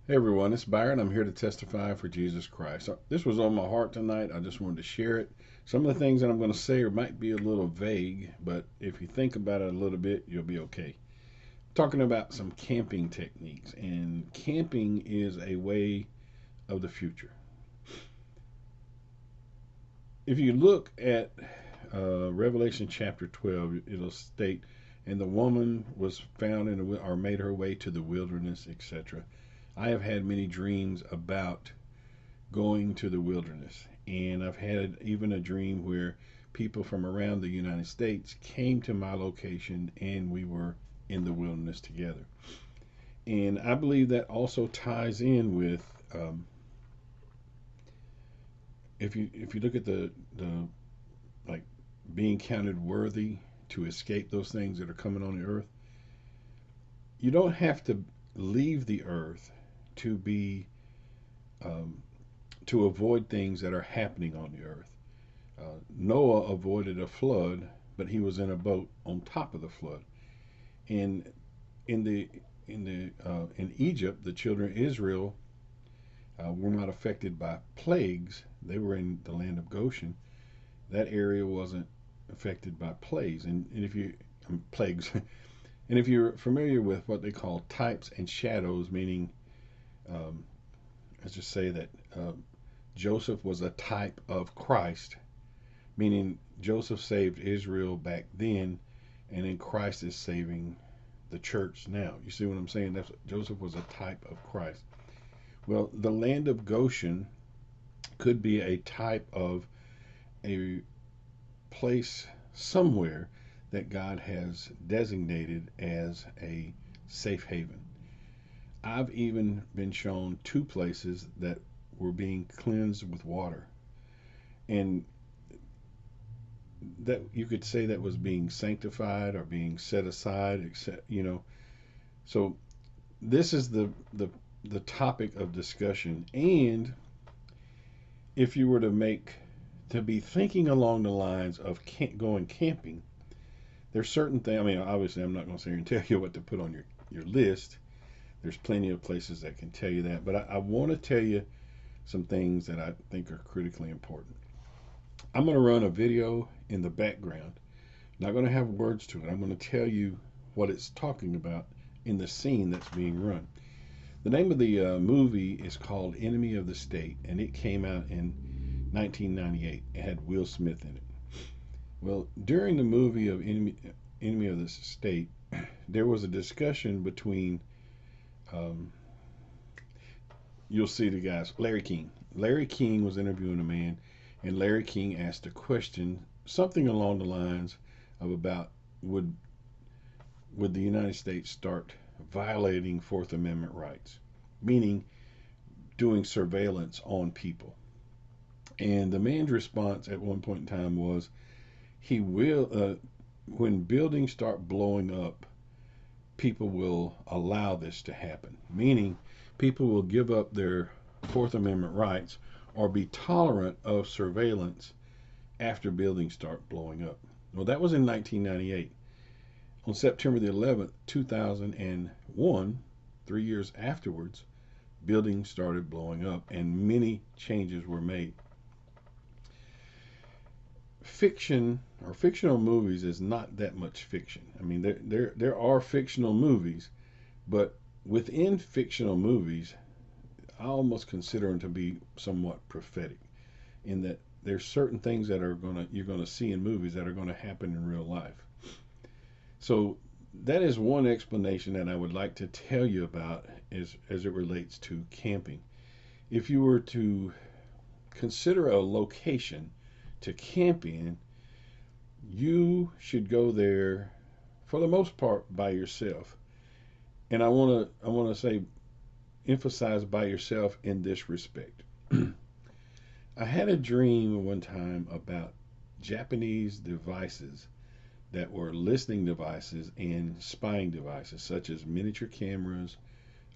Hey everyone, it's Byron. I'm here to testify for Jesus Christ. This was on my heart tonight. I just wanted to share it. Some of the things that I'm going to say might be a little vague, but if you think about it a little bit, you'll be okay. Talking about some camping techniques, and camping is a way of the future. If you look at Revelation chapter 12, it'll state, and the woman was found in the, or made her way to the wilderness, etc. I have had many dreams about going to the wilderness. And I've had even a dream where people from around the United States came to my location and we were in the wilderness together. And I believe that also ties in with if you look at the like being counted worthy to escape those things that are coming on the earth. You don't have to leave the earth to be um, to avoid things that are happening on the earth. Noah avoided a flood, but he was in a boat on top of the flood. And in the in Egypt, the children of Israel were not affected by plagues. They were in the land of Goshen. That area wasn't affected by plagues. And if you plagues, and if you're familiar with what they call types and shadows, meaning um, let's just say that Joseph was a type of Christ, meaning Joseph saved Israel back then, and then Christ is saving the church now. You see what I'm saying? Joseph was a type of Christ. Well, the land of Goshen could be a type of a place somewhere that God has designated as a safe haven. I've even been shown two places that were being cleansed with water. And that you could say that was being sanctified or being set aside, except. So this is the topic of discussion. And if you were to be thinking along the lines of going camping, there's certain things. I mean, obviously, I'm not going to sit here and tell you what to put on your list. There's plenty of places that can tell you that, but I want to tell you some things that I think are critically important. I'm going to run a video in the background. Not going to have words to it. I'm going to tell you what it's talking about in the scene that's being run. The name of the movie is called Enemy of the State, and it came out in 1998. It had Will Smith in it. Well, during the movie of Enemy of the State, there was a discussion between, um, you'll see the guys, Larry King. Larry King was interviewing a man, and Larry King asked a question, something along the lines of about would would the United States start violating Fourth Amendment rights, meaning doing surveillance on people. And the man's response at one point in time was, he will, when buildings start blowing up, people will allow this to happen, meaning people will give up their Fourth Amendment rights or be tolerant of surveillance after buildings start blowing up. Well, that was in 1998. On September the 11th, 2001, 3 years afterwards, buildings started blowing up and many changes were made. Fiction or fictional movies is not that much fiction. I mean, there are fictional movies, but within fictional movies, I almost consider them to be somewhat prophetic, in that there's certain things that are gonna you're gonna see in movies that are gonna happen in real life. So that is one explanation that I would like to tell you about as it relates to camping. If you were to consider a location to camp in, you should go there for the most part by yourself. And I want to say emphasize by yourself in this respect. I had a dream one time about Japanese devices that were listening devices and spying devices, such as miniature cameras,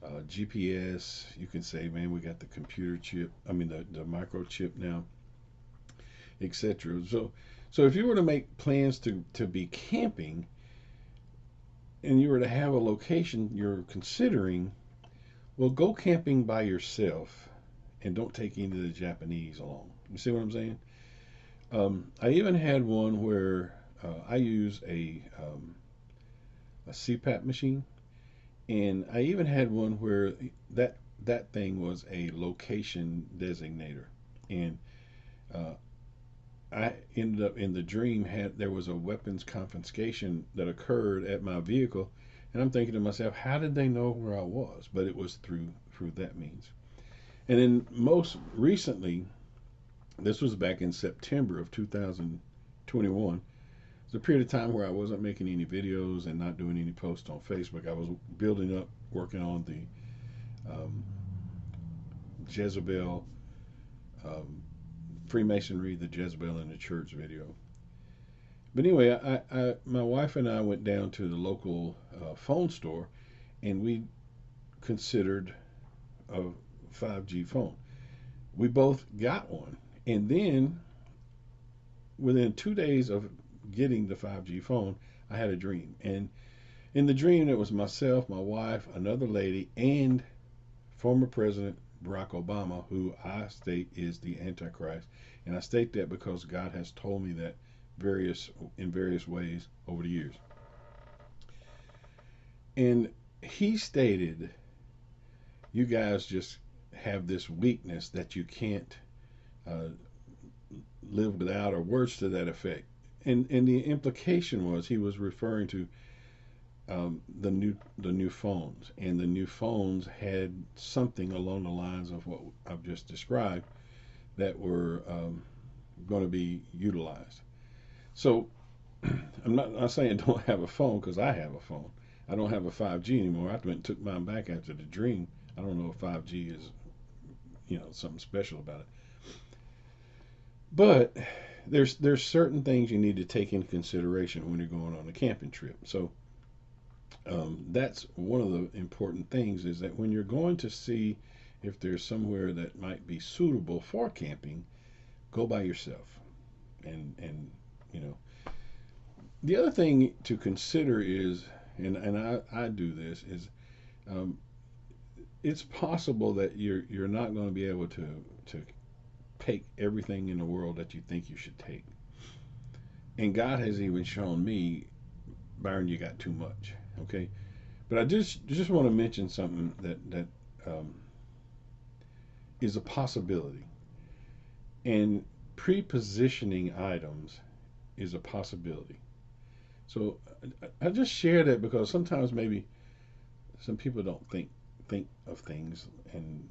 GPS. You can say, man, we got the computer chip, I mean, the microchip now, etc. So if you were to make plans to be camping and you were to have a location you're considering, Well, go camping by yourself and don't take any of the Japanese along. You see what I'm saying? I even had one where I use a CPAP machine, and I even had one where that thing was a location designator, and uh, I ended up in the dream had there was a weapons confiscation that occurred at my vehicle, and I'm thinking to myself, how did they know where I was? But it was through that means. And then most recently, this was back in September of 2021. It's a period of time where I wasn't making any videos and not doing any posts on Facebook. I was building up, working on the um, Jezebel um, Freemasonry, the Jezebel in the Church video. But anyway, my wife and I went down to the local phone store, and we considered a 5G phone. We both got one, and then within 2 days of getting the 5G phone, I had a dream, and in the dream it was myself, my wife, another lady, and former President Barack Obama, who I state is the Antichrist, and I state that because God has told me that various ways over the years. And he stated, "You guys just have this weakness that you can't uh, live without," or words to that effect. And the implication was he was referring to the new phones, and the new phones had something along the lines of what I've just described that were going to be utilized. So I'm not saying don't have a phone, because I have a phone. I don't have a 5G anymore. I went and took mine back after the dream. I don't know if 5G is something special about it, but there's certain things you need to take into consideration when you're going on a camping trip. So that's one of the important things, is that when you're going to see if there's somewhere that might be suitable for camping, go by yourself. And you know, the other thing to consider is, and I do this, is um, it's possible that you're not going to be able to take everything in the world that you think you should take. And God has even shown me, Byron, you got too much. Okay, but I just want to mention something that um, is a possibility, and prepositioning items is a possibility. So I just share that because sometimes maybe some people don't think of things, and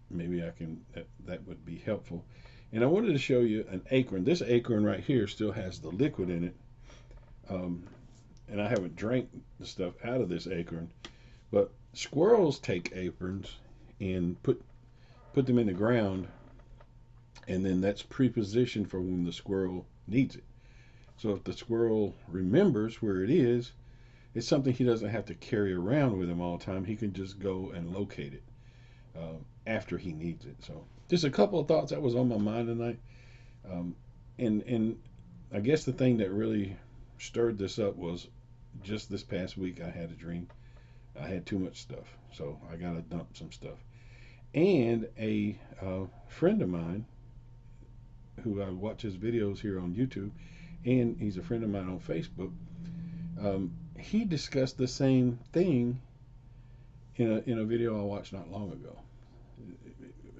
maybe that would be helpful. And I wanted to show you an acorn. This acorn right here still has the liquid in it, um, and I haven't drank the stuff out of this acorn. But squirrels take acorns and put them in the ground, and then that's prepositioned for when the squirrel needs it. So if the squirrel remembers where it is, it's something he doesn't have to carry around with him all the time. He can just go and locate it after he needs it. So just a couple of thoughts that was on my mind tonight. Um, and I guess the thing that really stirred this up was just this past week I had a dream. I had too much stuff, so I got to dump some stuff. And a friend of mine who I watch his videos here on YouTube, and he's a friend of mine on Facebook. He discussed the same thing in a video I watched not long ago.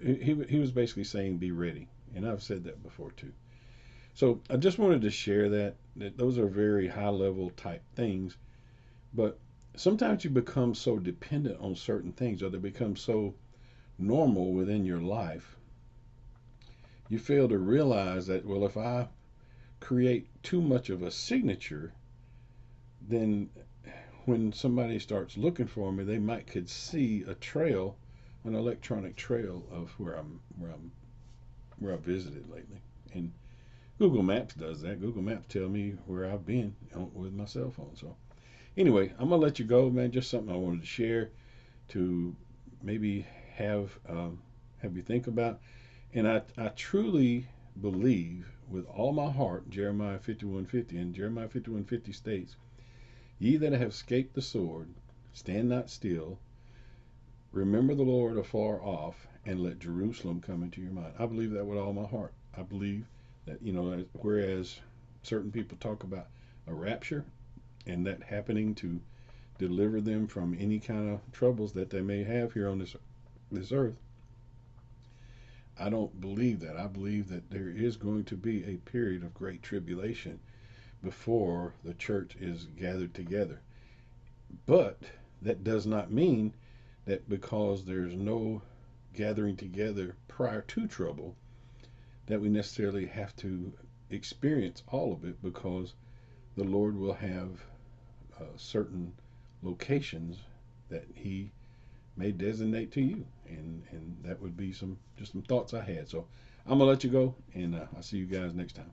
He was basically saying, be ready, and I've said that before too. So I just wanted to share that those are very high level type things, but sometimes you become so dependent on certain things, or they become so normal within your life, you fail to realize that, well, if I create too much of a signature, then when somebody starts looking for me, they might could see a trail, an electronic trail of where I visited lately. And Google Maps does that. Google Maps tell me where I've been with my cell phone. So anyway, I'm gonna let you go, man. Just something I wanted to share to maybe have you think about. And I truly believe with all my heart Jeremiah 51:50, and Jeremiah 51:50 states, "Ye that have escaped the sword, stand not still, Remember the Lord afar off and let Jerusalem come into your mind. I believe that with all my heart. I believe that, whereas certain people talk about a rapture and that happening to deliver them from any kind of troubles that they may have here on this earth, I don't believe that. I believe that there is going to be a period of great tribulation before the church is gathered together. But that does not mean that because there's no gathering together prior to trouble, that we necessarily have to experience all of it, because the Lord will have certain locations that He may designate to you, and that would be some thoughts I had. So I'm gonna let you go, and I'll see you guys next time.